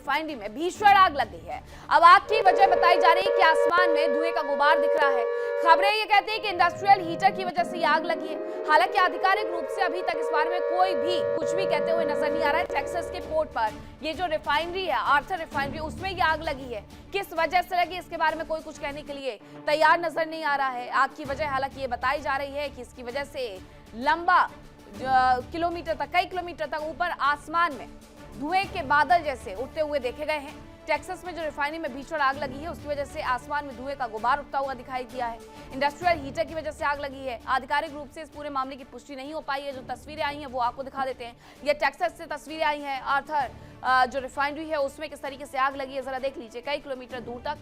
Refinery में भीषण आग लग गई है। अब आग की वजह बताई जा रही है कि आसमान में धुएं का गुबार दिख रहा है। खबरें ये कहती हैं कि इंडस्ट्रियल हीटर की वजह से ये आग लगी है। हालांकि आधिकारिक रूप से अभी तक इस बारे में कोई भी कुछ भी कहते हुए नजर नहीं आ रहा है। टेक्सास के पोर्ट पर ये जो रिफाइनरी है, आर्थर रिफाइनरी, उसमें ये आग लगी है। किस वजह से लगी इसके बारे में कोई कुछ कहने के लिए तैयार नजर नहीं आ रहा है। आग की वजह हालांकि ये बताई जा रही है कि इसकी वजह से लंबा किलोमीटर तक, कई किलोमीटर तक ऊपर आसमान में धुएं के बादल जैसे उठते हुए देखे गए हैं। टेक्सास में जो रिफाइनरी में भीषण आग लगी है उसकी वजह से आसमान में धुएं का गुबार उठता हुआ दिखाई दिया है। इंडस्ट्रियल हीटर की वजह से आग लगी है। आधिकारिक रूप से इस पूरे मामले की पुष्टि नहीं हो पाई है। जो तस्वीरें आई हैं वो आपको दिखा देते हैं। ये टेक्सास से तस्वीरें आई हैं। आर्थर जो रिफाइनरी है उसमें किस तरीके से आग लगी है जरा देख लीजिए। कई किलोमीटर दूर तक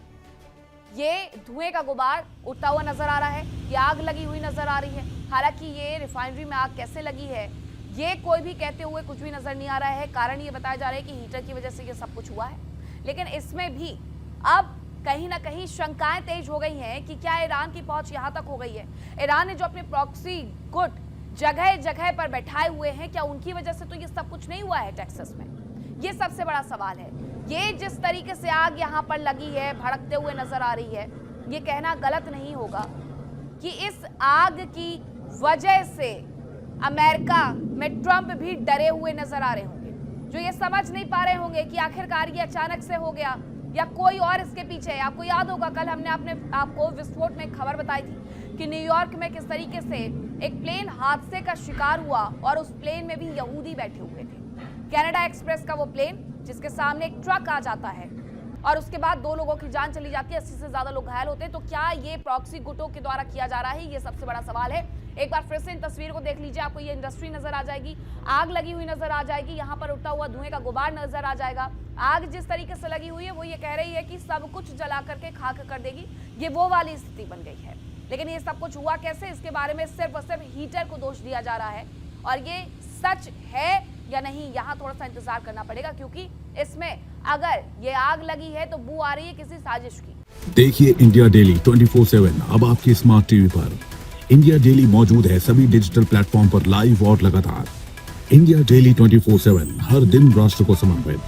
ये धुएं का गुबार उठता हुआ नजर आ रहा है। ये आग लगी हुई नजर आ रही है। हालांकि ये रिफाइनरी में आग कैसे लगी है ये कोई भी कहते हुए कुछ भी नजर नहीं आ रहा है। कारण ये बताया जा रहा है कि हीटर की वजह से ये सब कुछ हुआ है। लेकिन इसमें भी अब कहीं ना कहीं शंकाएं तेज हो गई हैं कि क्या ईरान की पहुंच यहां तक हो गई है। ईरान ने जो अपने प्रॉक्सी गुट जगह जगह पर बैठाए हुए हैं, क्या उनकी वजह से तो ये सब कुछ नहीं हुआ है टेक्सास में? ये सबसे बड़ा सवाल है। ये जिस तरीके से आग यहाँ पर लगी है, भड़कते हुए नजर आ रही है, ये कहना गलत नहीं होगा कि इस आग की वजह से अमेरिका में ट्रंप भी डरे हुए नजर आ रहे होंगे, जो ये समझ नहीं पा रहे होंगे कि आखिरकार ये अचानक से हो गया या कोई और इसके पीछे है। आपको याद होगा कल हमने आपको विस्फोट में एक खबर बताई थी कि न्यूयॉर्क में किस तरीके से एक प्लेन हादसे का शिकार हुआ और उस प्लेन में भी यहूदी बैठे हुए थे। कनाडा एक्सप्रेस का वो प्लेन जिसके सामने एक ट्रक आ जाता है और उसके बाद 2 लोगों की जान चली जाती है, 80 से ज्यादा लोग घायल होते हैं। तो क्या ये प्रॉक्सी गुटों के द्वारा किया जा रहा है? ये सबसे बड़ा सवाल है। एक बार फिर से इन तस्वीर को देख लीजिए। आपको ये इंडस्ट्री नजर आ जाएगी, आग लगी हुई नजर आ जाएगी, यहाँ पर उठता हुआ धुएं का गुबार नजर आ जाएगा। आग जिस तरीके से लगी हुई है वो ये कह रही है कि सब कुछ जला करके खाक कर देगी। ये वो वाली स्थिति बन गई है। लेकिन ये सब कुछ हुआ कैसे, इसके बारे में सिर्फ और सिर्फ हीटर को दोष दिया जा रहा है। और ये सच है या नहीं, यहाँ थोड़ा सा इंतजार करना पड़ेगा, क्योंकि इसमें अगर ये आग लगी है तो बू आ रही है किसी साजिश की। देखिए इंडिया डेली 24/7 अब आपकी स्मार्ट टीवी पर। इंडिया डेली मौजूद है सभी डिजिटल प्लेटफॉर्म पर लाइव और लगातार। इंडिया डेली 24/7 हर दिन राष्ट्र को समर्पित।